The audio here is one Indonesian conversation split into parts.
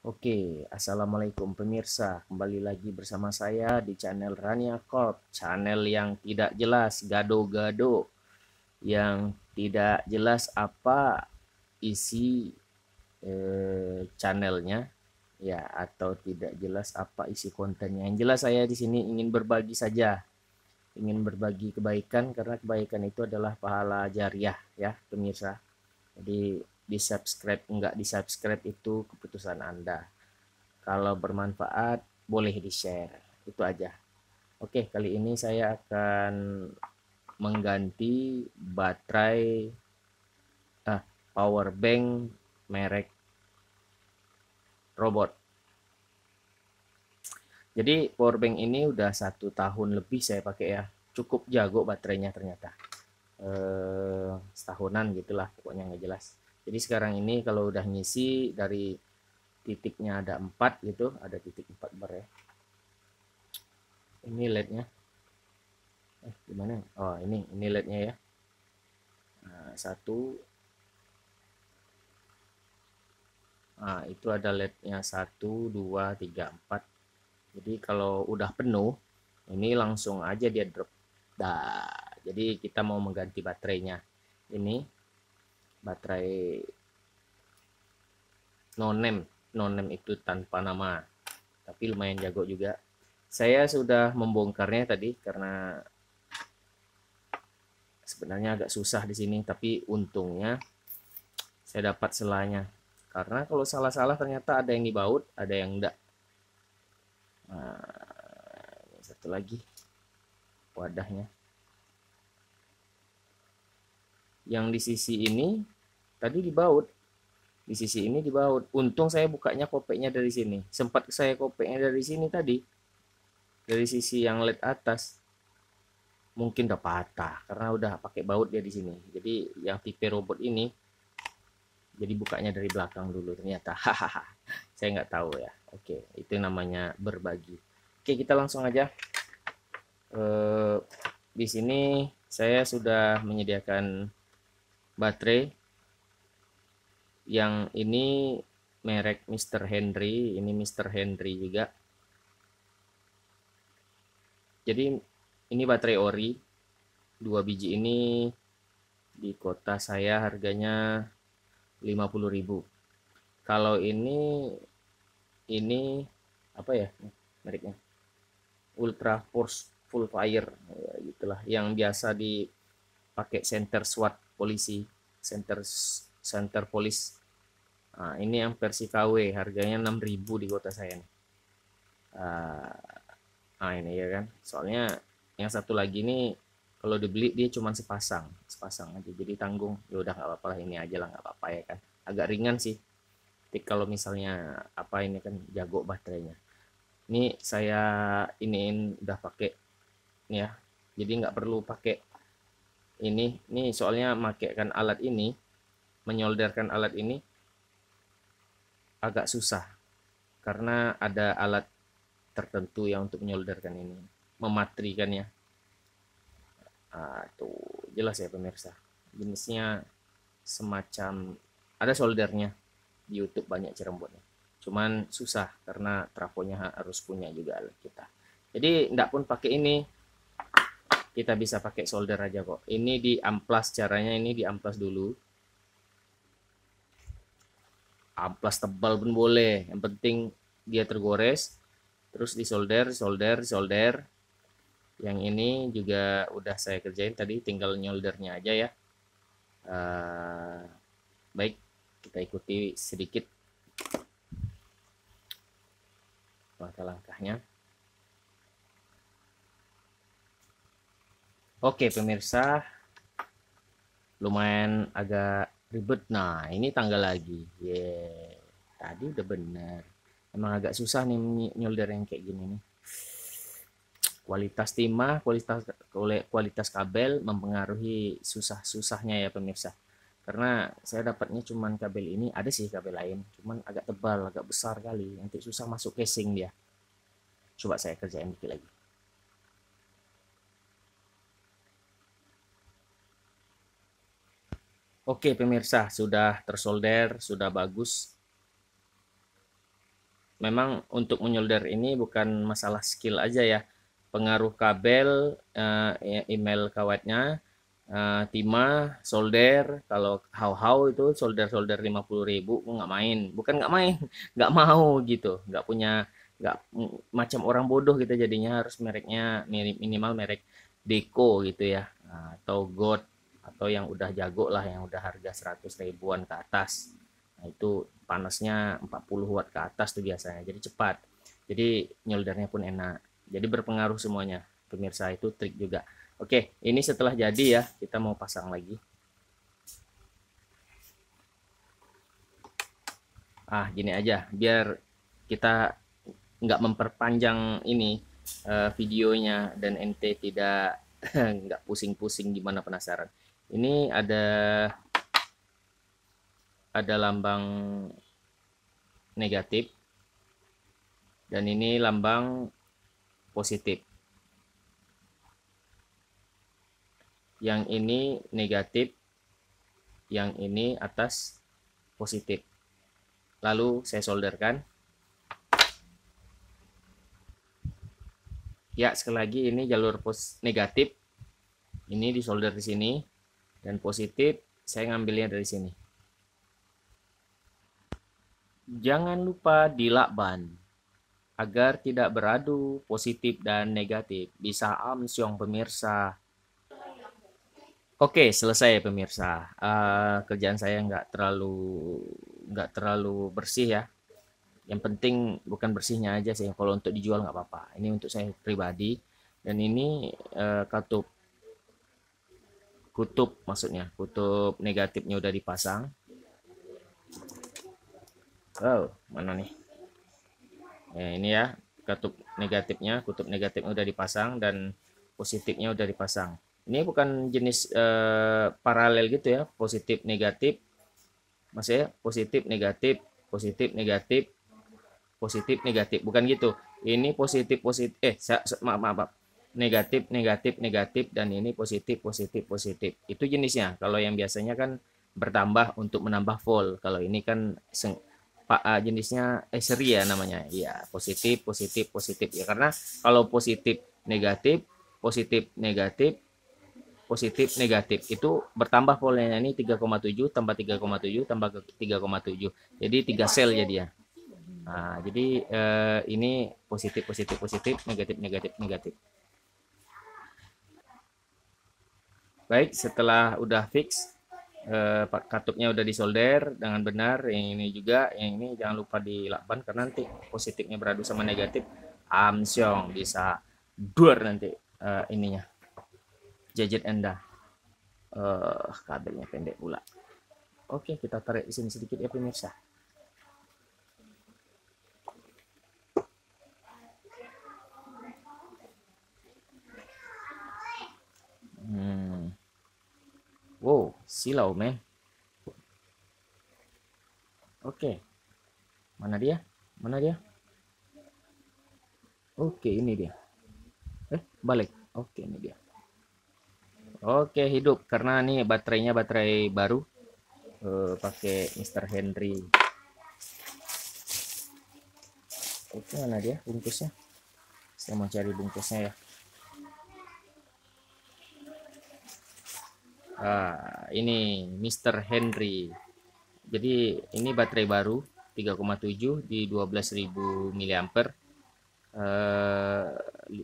Oke, assalamualaikum pemirsa. Kembali lagi bersama saya di channel Rania Corp, channel yang tidak jelas, gado-gado, yang tidak jelas apa isi channelnya, ya, atau tidak jelas apa isi kontennya. Yang jelas saya di sini ingin berbagi saja, ingin berbagi kebaikan karena kebaikan itu adalah pahala jariah, ya pemirsa. Jadi di subscribe enggak di subscribe itu keputusan Anda. Kalau bermanfaat boleh di share, itu aja. Oke, kali ini saya akan mengganti baterai power bank merek robot. Jadi power bank ini udah 1 tahun lebih saya pakai ya, cukup jago baterainya ternyata. Setahunan gitulah pokoknya, nggak jelas. Jadi sekarang ini kalau udah ngisi dari titiknya ada 4 gitu, ada titik 4 bar ya. Ini LED-nya. Gimana? Oh, ini LED-nya ya. Nah, satu. Nah, itu ada LED-nya 1, 2, 3, 4. Jadi kalau udah penuh, ini langsung aja dia drop. Dah. Jadi kita mau mengganti baterainya. Ini baterai no name. No name itu tanpa nama. Tapi lumayan jago juga. Saya sudah membongkarnya tadi karena sebenarnya agak susah di sini, tapi untungnya saya dapat selanya. Karena kalau salah-salah ternyata ada yang dibaut, ada yang enggak. Nah, ini satu lagi wadahnya. Yang di sisi ini tadi dibaut, di sisi ini dibaut. Untung saya bukanya kopeknya dari sini. Sempat saya kopeknya dari sini tadi, dari sisi yang LED atas. Mungkin udah patah karena udah pakai baut dia di sini. Jadi yang tipe robot ini jadi bukanya dari belakang dulu ternyata. Hahaha. Saya nggak tahu ya. Oke, itu namanya berbagi. Oke, kita langsung aja. Di sini saya sudah menyediakan baterai. Yang ini merek Mr. Henry, ini Mr. Henry juga. Jadi ini baterai ori. 2 biji ini di kota saya harganya 50.000. Kalau ini apa ya mereknya? Ultra Force Full Fire ya, gitulah, yang biasa dipakai center SWAT polisi, center polis. Nah, ini yang versi KW harganya 6.000 di kota saya nih. Nah, ini ya kan. Soalnya yang satu lagi ini kalau dibeli dia cuma sepasang aja. Jadi tanggung. Ya udah nggak apa-apa lah, ini aja lah, nggak apa-apa ya kan. Agak ringan sih. Tapi kalau misalnya apa ini kan jago baterainya. Ini saya iniin udah pakai nih ya. Jadi nggak perlu pakai ini. Nih soalnya makaikan alat ini, menyolderkan alat ini agak susah karena ada alat tertentu yang untuk menyolderkan ini, mematrikannya. Tuh jelas ya pemirsa, jenisnya semacam ada soldernya. Di YouTube banyak cerembotnya, cuman susah karena trafonya harus punya juga kita. Jadi enggak pun pakai ini, kita bisa pakai solder aja kok. Ini di amplas, caranya ini di amplas dulu. Amplas tebal pun boleh, yang penting dia tergores, terus disolder, solder. Yang ini juga udah saya kerjain tadi, tinggal nyoldernya aja ya. Baik, kita ikuti sedikit langkah-langkahnya. Oke pemirsa, lumayan agak ribet. Nah ini tanggal lagi, tadi udah bener. Emang agak susah nih nyolder yang kayak gini nih. Kualitas timah, kualitas kabel mempengaruhi susahnya ya pemirsa. Karena saya dapatnya cuman kabel ini, ada sih kabel lain, cuman agak tebal, agak besar kali, nanti susah masuk casing dia. Coba saya kerjain dikit lagi. Oke pemirsa, sudah tersolder, sudah bagus. memang untuk menyolder ini bukan masalah skill aja ya, pengaruh kabel, email kawatnya, timah, solder. Kalau how itu solder 50.000 nggak main, bukan nggak main, nggak mau gitu, nggak punya, nggak macam orang bodoh gitu, jadinya harus mereknya minimal merek Deco gitu ya. Atau God, atau yang udah jago lah, yang udah harga 100 ribuan ke atas. Nah, itu panasnya 40 watt ke atas tuh biasanya, jadi cepat, jadi nyoldernya pun enak, jadi berpengaruh semuanya pemirsa, itu trik juga. Oke, ini setelah jadi ya, kita mau pasang lagi. Gini aja, biar kita nggak memperpanjang ini videonya, dan ente tidak nggak pusing-pusing gimana, penasaran. Ini ada lambang negatif, dan ini lambang positif. Yang ini negatif, yang ini atas positif. Lalu saya solderkan. Ya, sekali lagi ini jalur negatif, ini disolder di sini, dan positif saya ngambilnya dari sini. Jangan lupa dilakban agar tidak beradu positif dan negatif. Bisa amsyong pemirsa. Oke, selesai pemirsa. Kerjaan saya nggak terlalu bersih ya. Yang penting bukan bersihnya aja sih. Kalau untuk dijual nggak apa-apa. Ini untuk saya pribadi. Dan ini kutub maksudnya. Kutub negatifnya udah dipasang. Oh, mana nih? Ini ya, kutub negatifnya udah dipasang, dan positifnya udah dipasang. Ini bukan jenis paralel gitu ya, positif negatif, maksudnya positif negatif, positif negatif, positif negatif, bukan gitu. Ini positif positif, maaf, negatif negatif negatif, dan ini positif positif positif. Itu jenisnya. Kalau yang biasanya kan bertambah untuk menambah volt. Kalau ini kan jenisnya seri ya namanya. Ya, positif positif positif ya, karena kalau positif negatif, positif negatif, positif negatif itu bertambah voltnya. Ini 3,7 tambah 3,7 tambah 3,7, jadi 3 sel jadi ya. Jadi ini positif positif positif, negatif negatif negatif. Baik, setelah udah fix, katupnya udah disolder dengan benar, yang ini juga, yang ini jangan lupa dilakban, karena nanti positifnya beradu sama negatif, amsyong bisa dur nanti ininya, gadget Anda. Kabelnya pendek pula. Oke, kita tarik di sini sedikit ya pemirsa. Wow, silau men. Oke, mana dia? Mana dia? Oke, ini dia. Balik. Oke, ini dia. Oke, hidup, karena nih baterainya baterai baru, pakai Mr. Henry. Oke, mana dia bungkusnya? Saya mau cari bungkusnya ya. Ini Mr. Henry. Jadi ini baterai baru 3,7 di 12.000 mAh.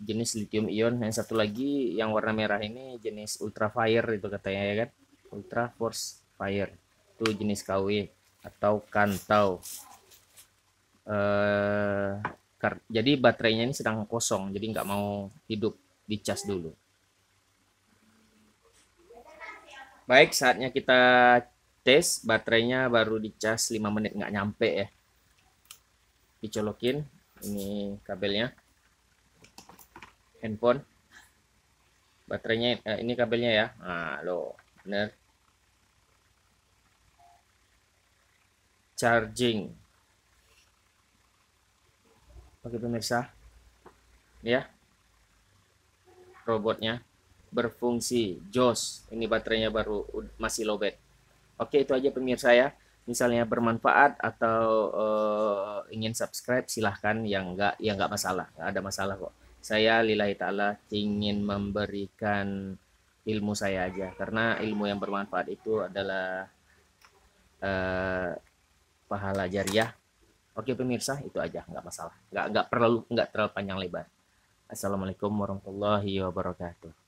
Jenis lithium ion. Yang satu lagi yang warna merah ini jenis ultra fire itu katanya ya kan, ultra force fire itu jenis KW atau kantau. Jadi baterainya ini sedang kosong, jadi nggak mau hidup, dicas dulu. Baik, saatnya kita tes. Baterainya baru dicas 5 menit, nggak nyampe ya. Dicolokin ini kabelnya, handphone, baterainya, ini kabelnya ya. Loh, bener, charging. Oke pemirsa, ya, robotnya berfungsi, jos. Ini baterainya baru, masih lowbat. Oke, itu aja pemirsa ya. Misalnya bermanfaat atau ingin subscribe silahkan, yang enggak ya enggak masalah, enggak ada masalah kok. Saya lillahi ta'ala ingin memberikan ilmu saya aja, karena ilmu yang bermanfaat itu adalah eh, pahala jariah. Oke pemirsa, itu aja, nggak masalah, nggak terlalu panjang lebar. Assalamualaikum warahmatullahi wabarakatuh.